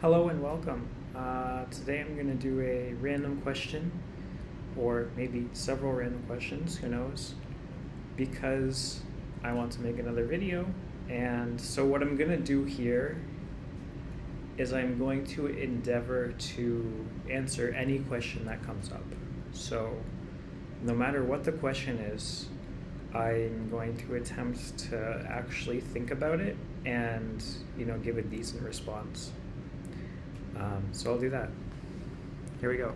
Hello and welcome. Today I'm going to do a random question, or maybe several random questions, who knows, because I want to make another video. And so, what I'm going to do here is I'm going to endeavor to answer any question that comes up. So, no matter what the question is, I'm going to attempt to actually think about it and, give a decent response. So I'll do that. Here we go.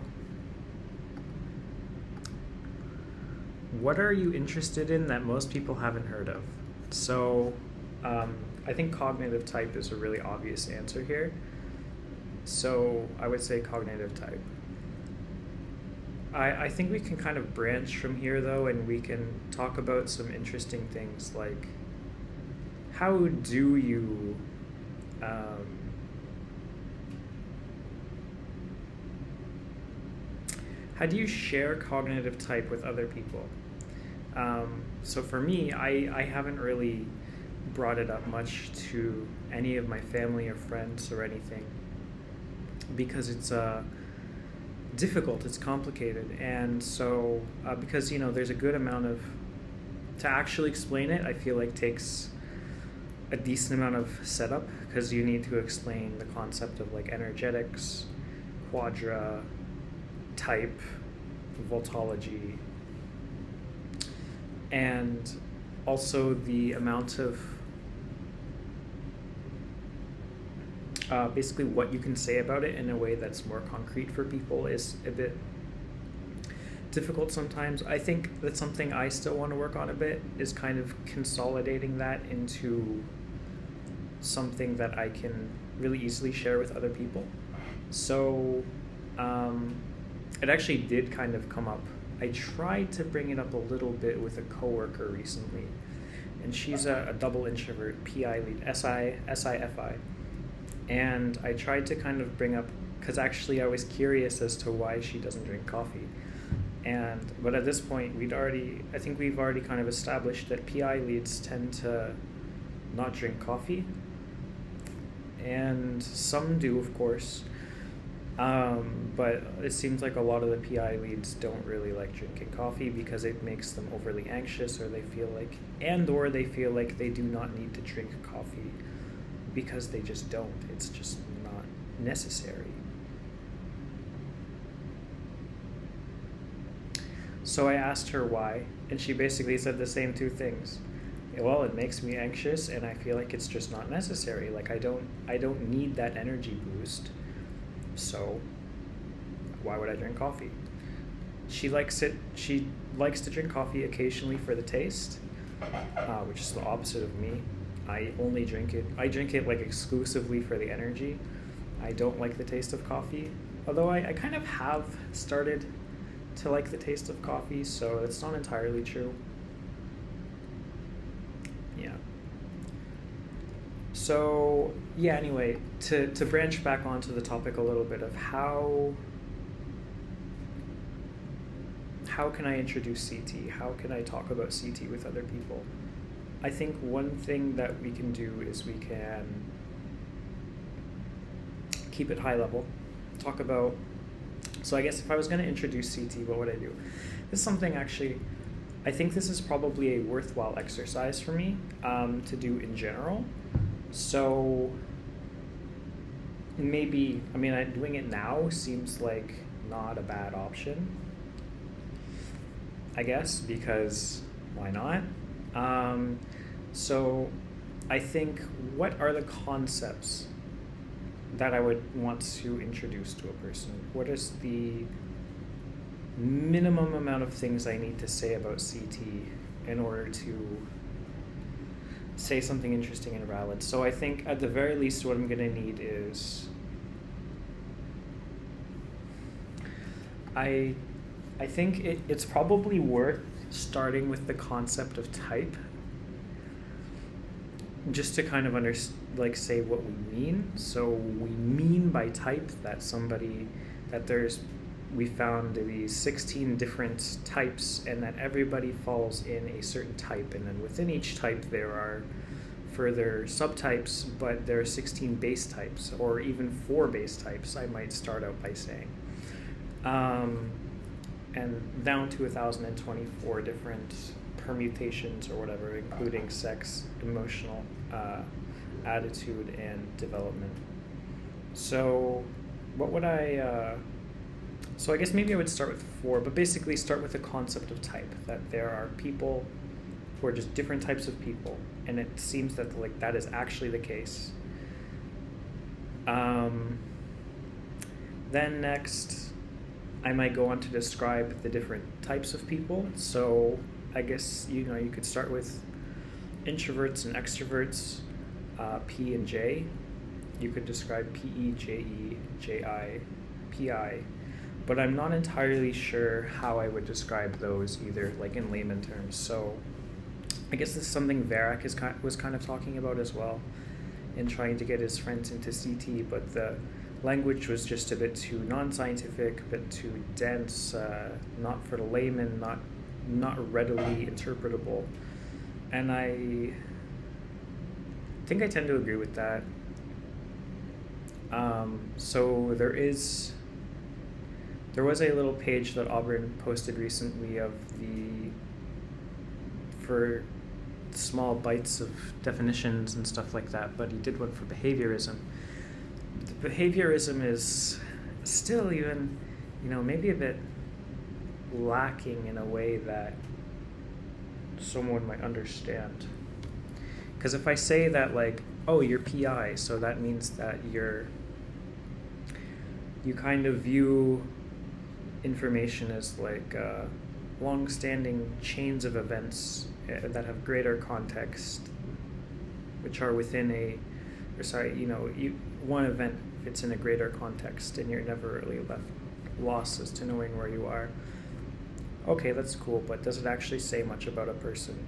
What are you interested in that most people haven't heard of? So I think cognitive type is a really obvious answer here. So I would say cognitive type. I think we can kind of branch from here though, and we can talk about some interesting things like how do you how do you share cognitive type with other people? So for me, I haven't really brought it up much to any of my family or friends or anything because it's difficult, it's complicated. And so because, there's a good amount of, to actually explain it, I feel like takes a decent amount of setup because you need to explain the concept of like energetics, quadra, type, voltology, and also the amount of basically what you can say about it in a way that's more concrete for people is a bit difficult sometimes. I think that's something I still want to work on a bit, is kind of consolidating that into something that I can really easily share with other people. So it actually did kind of come up. I tried to bring it up a little bit with a coworker recently, and she's a double introvert, PI lead, SIFI. And I tried to kind of bring up, because actually I was curious as to why she doesn't drink coffee. But at this point, I think we've already kind of established that PI leads tend to not drink coffee. And some do, of course. But it seems like a lot of the PI leads don't really like drinking coffee because it makes them overly anxious, or they feel like they do not need to drink coffee because they just don't. It's just not necessary. So I asked her why, and she basically said the same two things. Well, it makes me anxious, and I feel like it's just not necessary. Like I don't need that energy boost. So why would I drink coffee? She likes to drink coffee occasionally for the taste, which is the opposite of me. I drink it like exclusively for the energy. I don't like the taste of coffee, although I kind of have started to like the taste of coffee, so it's not entirely true. Yeah. So yeah, anyway, to branch back onto the topic a little bit of how can I introduce CT? How can I talk about CT with other people? I think one thing that we can do is we can keep it high level, talk about, so I guess if I was going to introduce CT, what would I do? This is something actually, I think this is probably a worthwhile exercise for me to do in general. So maybe, doing it now seems like not a bad option, I guess, because why not? So I think, what are the concepts that I would want to introduce to a person? What is the minimum amount of things I need to say about CT in order to say something interesting and valid? So I think at the very least what I'm going to need is I think it's probably worth starting with the concept of type, just to kind of say what we mean. So we mean by type that we found these 16 different types, and that everybody falls in a certain type, and then within each type there are, further subtypes, but there are 16 base types, or even 4 base types, I might start out by saying. And down to 1,024 different permutations or whatever, including sex, emotional, attitude, and development. So what would so I guess maybe I would start with 4, but basically start with the concept of type, that there are people who are just different types of people, and it seems that like that is actually the case. Then next, I might go on to describe the different types of people. So I guess, you could start with introverts and extroverts, P and J. You could describe PE, JE, JI, PI, but I'm not entirely sure how I would describe those either, like in layman terms. So I guess this is something Varak was kind of talking about as well, in trying to get his friends into CT, but the language was just a bit too non-scientific, a bit too dense, not for the layman, not readily interpretable. And I think I tend to agree with that. So there was a little page that Auburn posted recently of for small bites of definitions and stuff like that, but he did one for behaviorism. The behaviorism is still even, maybe a bit lacking in a way that someone might understand. Because if I say that, like, oh, you're PI, so that means that you kind of view information as like long-standing chains of events that have greater context, which are within one event fits in a greater context, and you're never really lost as to knowing where you are. Okay, that's cool, but does it actually say much about a person?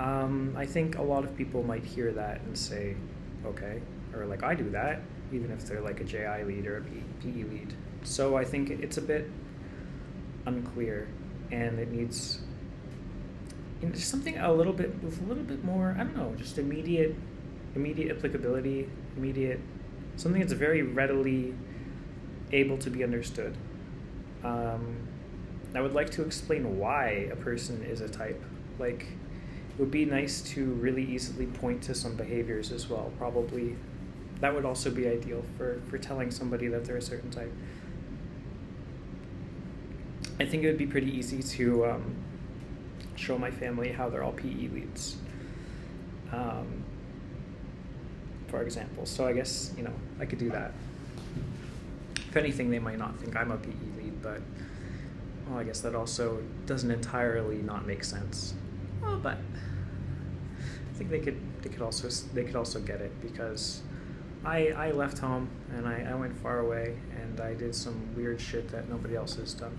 I think a lot of people might hear that and say, okay, or like I do that, even if they're like a JI lead or a PE lead. So I think it's a bit unclear, and it needs something with a little bit more, I don't know, just immediate applicability, something that's very readily able to be understood. I would like to explain why a person is a type. Like, it would be nice to really easily point to some behaviors as well. Probably that would also be ideal for telling somebody that they're a certain type. I think it would be pretty easy to show my family how they're all PE leads, for example. So I guess, I could do that. If anything, they might not think I'm a PE lead, but I guess that also doesn't entirely not make sense. Well, but I think they could also get it, because I left home and I went far away and I did some weird shit that nobody else has done.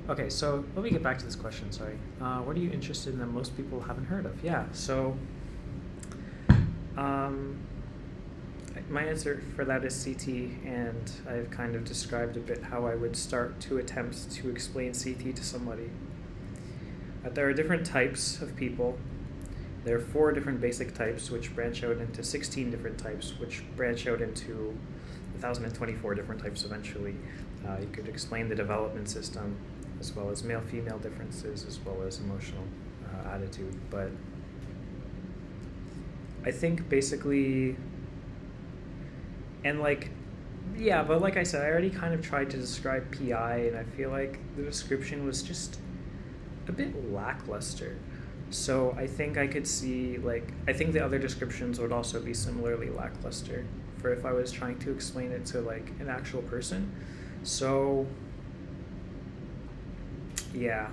Okay, so let me get back to this question, sorry. What are you interested in that most people haven't heard of? Yeah, so my answer for that is CT, and I've kind of described a bit how I would start to attempt to explain CT to somebody. There are different types of people. There are 4 different basic types, which branch out into 16 different types, which branch out into 1,024 different types eventually. You could explain the development system, as well as male-female differences, as well as emotional attitude. But I think basically, and like I said, I already kind of tried to describe PI, and I feel like the description was just a bit lackluster. So I think I could see, I think the other descriptions would also be similarly lackluster for if I was trying to explain it to an actual person. So yeah,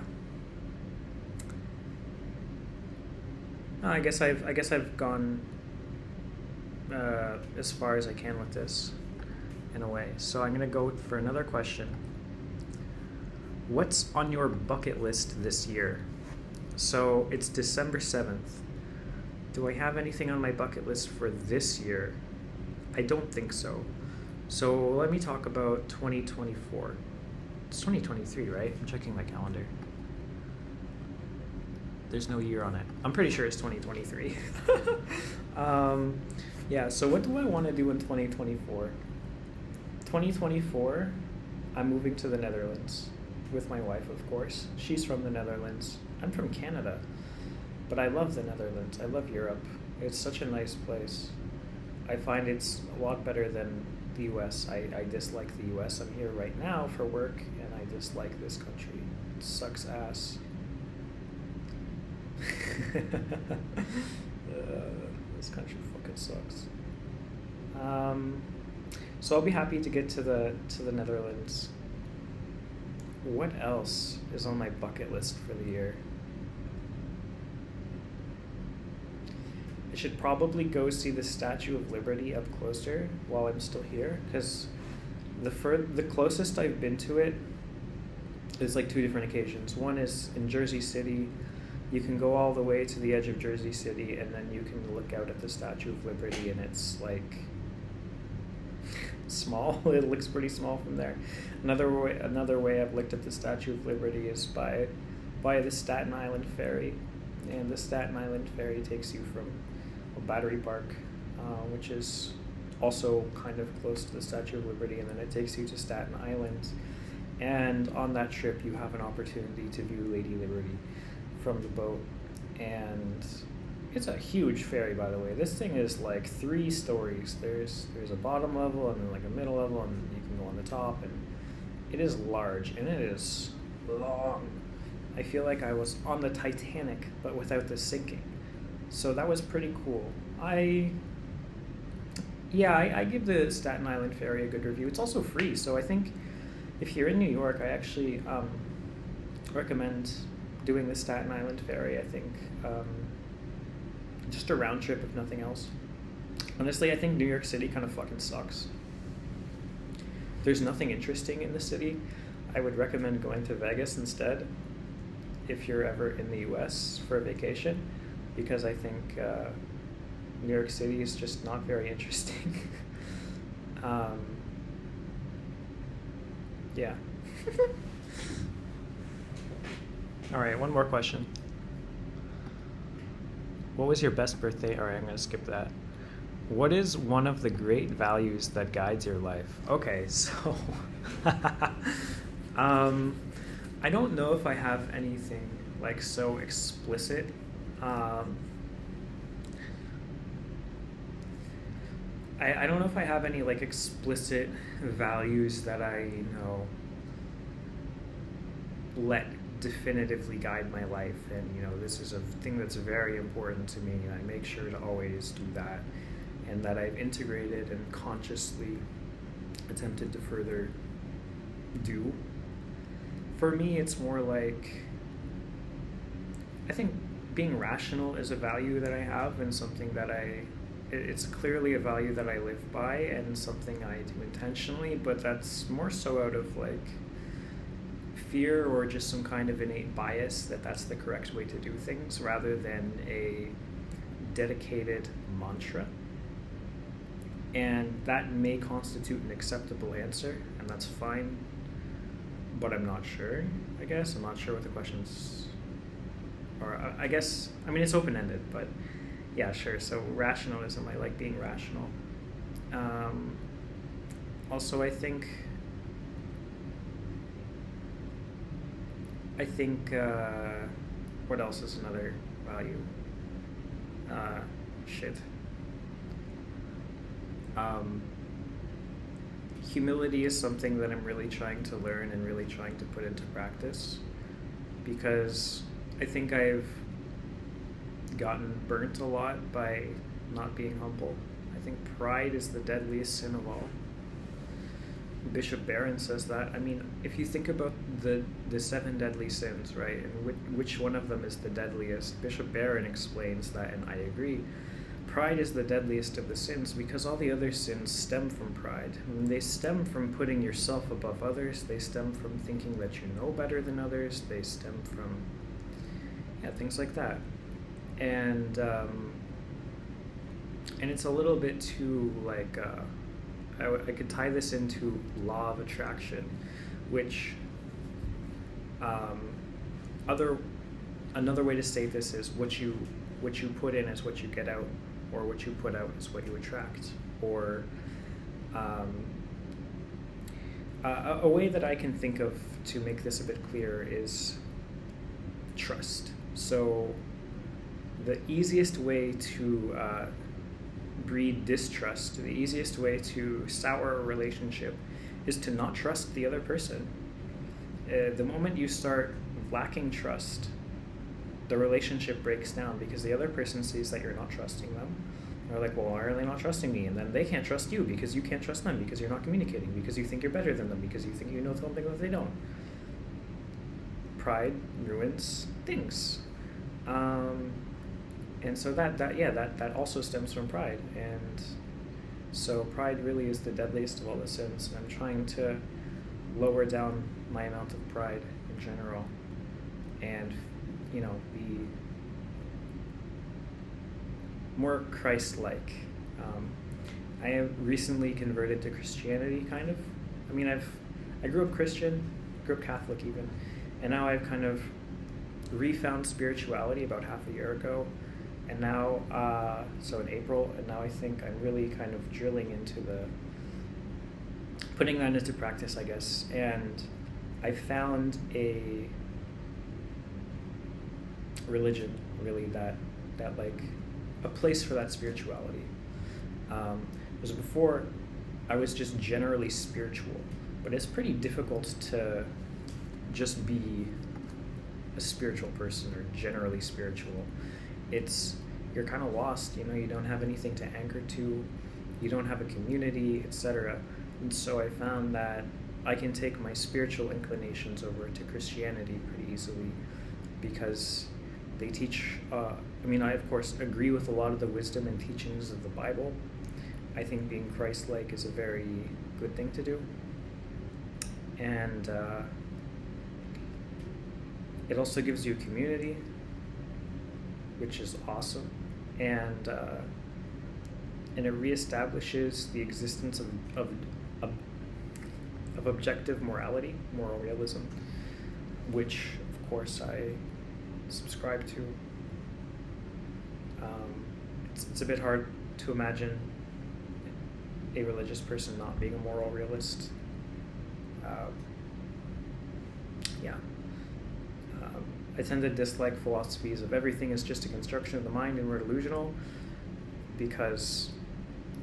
I guess I've gone as far as I can with this, in a way. So I'm gonna go for another question. What's on your bucket list this year? So it's December 7th. Do I have anything on my bucket list for this year? I don't think so. So let me talk about 2024. It's 2023, right? I'm checking my calendar. There's no year on it. I'm pretty sure it's 2023. Yeah, so what do I want to do in 2024? 2024, I'm moving to the Netherlands with my wife, of course. She's from the Netherlands. I'm from Canada, but I love the Netherlands. I love Europe. It's such a nice place. I find it's a lot better than the US. I dislike the US. I'm here right now for work, and I dislike this country. It sucks ass. This country fucking sucks. So I'll be happy to get to the Netherlands. What else is on my bucket list for the year? I should probably go see the Statue of Liberty up closer while I'm still here, because the closest I've been to it is like 2 different occasions. One is in Jersey City. You can go all the way to the edge of Jersey City, and then you can look out at the Statue of Liberty, and it's like small. It looks pretty small from there. Another way I've looked at the Statue of Liberty is by the Staten Island ferry, and the Staten Island ferry takes you from Battery Park, which is also kind of close to the Statue of Liberty, and then it takes you to Staten Island. And on that trip, you have an opportunity to view Lady Liberty from the boat, and it's a huge ferry, by the way. This thing is like 3 stories. There's a bottom level, and then like a middle level, and you can go on the top, and it is large, and it is long. I feel like I was on the Titanic, but without the sinking. So that was pretty cool. I give the Staten Island ferry a good review. It's also free, so I think if you're in New York, I actually recommend doing the Staten Island ferry. I think just a round trip, if nothing else. Honestly, I think New York City kind of fucking sucks. There's nothing interesting in the city. I would recommend going to Vegas instead if you're ever in the US for a vacation, because I think New York City is just not very interesting. Yeah. All right, one more question. What was your best birthday? All right, I'm going to skip that. What is one of the great values that guides your life? Okay, so I don't know if I have anything like so explicit. I don't know if I have any like explicit values that I let definitively guide my life, and this is a thing that's very important to me, and I make sure to always do that, and that I've integrated and consciously attempted to further do. For me, it's more like, I think being rational is a value that I have, and something that it's clearly a value that I live by, and something I do intentionally, but that's more so out of like fear or just some kind of innate bias that that's the correct way to do things, rather than a dedicated mantra. And that may constitute an acceptable answer, and that's fine, but I'm not sure, I guess. I'm not sure what the question's, or I guess, I mean, it's open-ended, but yeah, sure. So rationalism, I like being rational. Also, I think what else is another value? Humility is something that I'm really trying to learn and really trying to put into practice, because I think I've gotten burnt a lot by not being humble. I think pride is the deadliest sin of all. Bishop Barron says that. I mean, if you think about the 7 deadly sins, right, and which one of them is the deadliest, Bishop Barron explains that, and I agree. Pride is the deadliest of the sins because all the other sins stem from pride. And they stem from putting yourself above others. They stem from thinking that you know better than others. They stem from, things like that. And it's a little bit too, like, I could tie this into law of attraction, which other another way to state this is what you put in is what you get out, or what you put out is what you attract. Or a way that I can think of to make this a bit clearer is trust. So the easiest way to breed distrust, the easiest way to sour a relationship, is to not trust the other person. The moment you start lacking trust, the relationship breaks down, because the other person sees that you're not trusting them. They're like, well, why are they not trusting me? And then they can't trust you because you can't trust them, because you're not communicating, because you think you're better than them, because you think you know something that they don't. Pride ruins things. And so that also stems from pride. And so pride really is the deadliest of all the sins. And I'm trying to lower down my amount of pride in general, and be more Christ-like. I have recently converted to Christianity, kind of. I mean, I grew up Christian, grew up Catholic even, and now I've kind of refound spirituality about half a year ago, and now, so in April, and now I think I'm really kind of drilling into putting that into practice, I guess. And I found a religion, really, that like a place for that spirituality. Because before, I was just generally spiritual, but it's pretty difficult to just be a spiritual person or generally spiritual. You're kind of lost, you don't have anything to anchor to, you don't have a community, etc. And so I found that I can take my spiritual inclinations over to Christianity pretty easily, because they teach, I of course agree with a lot of the wisdom and teachings of the Bible. I think being Christ-like is a very good thing to do. And it also gives you a community, which is awesome. And it reestablishes the existence of objective morality, moral realism, which of course I subscribe to. It's a bit hard to imagine a religious person not being a moral realist. I tend to dislike philosophies of everything is just a construction of the mind and we're delusional, because,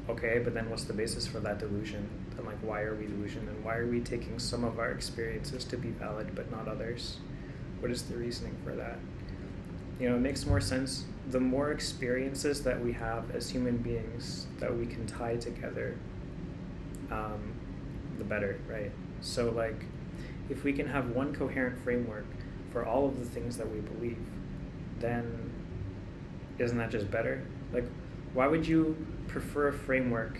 okay, but then what's the basis for that delusion? And like, why are we delusional? And why are we taking some of our experiences to be valid but not others? What is the reasoning for that? It makes more sense. The more experiences that we have as human beings that we can tie together, the better, right? So like, if we can have one coherent framework for all of the things that we believe, then isn't that just better? Like, why would you prefer a framework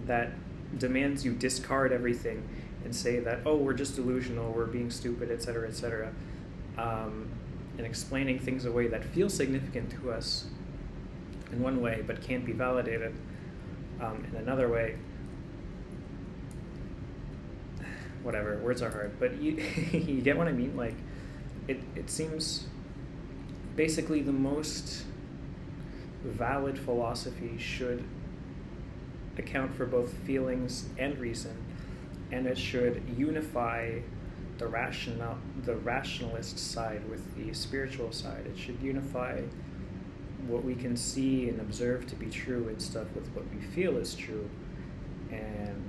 that demands you discard everything and say that, oh, we're just delusional, we're being stupid, etc., etc., and explaining things away that feel significant to us in one way but can't be validated in another way? Whatever, words are hard, but you you get what I mean? Like, it seems basically the most valid philosophy should account for both feelings and reason, and it should unify the rationalist side with the spiritual side. It should unify what we can see and observe to be true and stuff with what we feel is true. And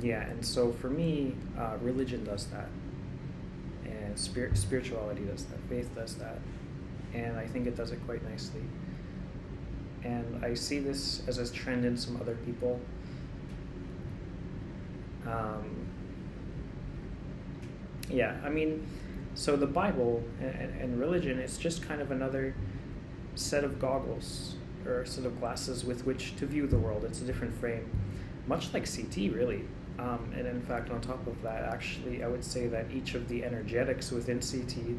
and so for me, religion does that, and spirituality does that, faith does that, and I think it does it quite nicely. And I see this as a trend in some other people. So the Bible and religion is just kind of another set of goggles, or a set of glasses with which to view the world. It's a different frame, much like CT, really. And in fact, on top of that, actually, I would say that each of the energetics within CT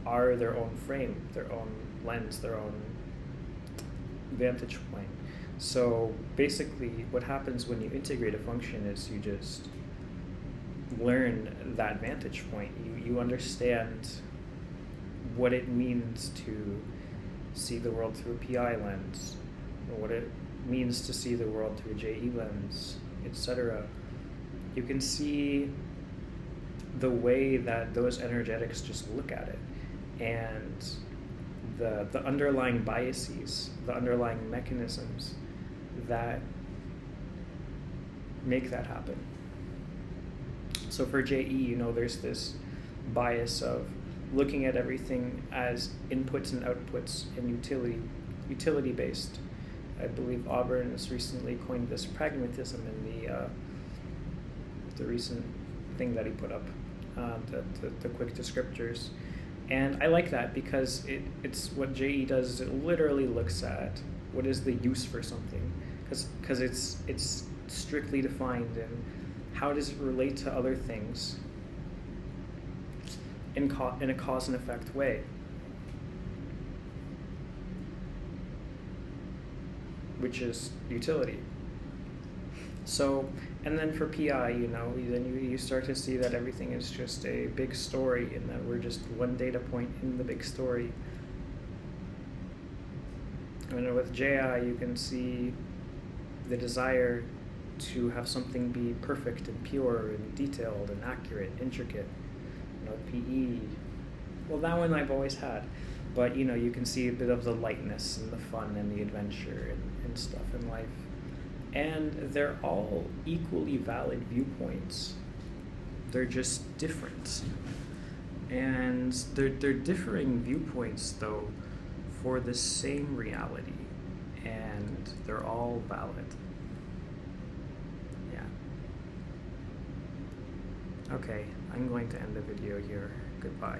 are their own frame, their own lens, their own vantage point. So basically, what happens when you integrate a function is learn that vantage point. You understand what it means to see the world through a PI lens, or what it means to see the world through a JE lens, etc. You can see the way that those energetics just look at it, and the underlying biases, the underlying mechanisms that make that happen. So for JE, you know, there's this bias of looking at everything as inputs and outputs and utility based. I believe Auburn has recently coined this pragmatism in the recent thing that he put up, the quick descriptors. And I like that because it's what JE does is it literally looks at what is the use for something, because it's strictly defined, and how does it relate to other things in a cause and effect way, which is utility. So, and then for PI, you know, then you start to see that everything is just a big story, and that we're just one data point in the big story. And with JI, you can see the desire to have something be perfect and pure and detailed and accurate, intricate. You know, PE, well, that one I've always had, but you know, you can see a bit of the lightness and the fun and the adventure and stuff in life. And they're all equally valid viewpoints. They're just different. And they're differing viewpoints, though, for the same reality. And they're all valid. Yeah. Okay, I'm going to end the video here. Goodbye.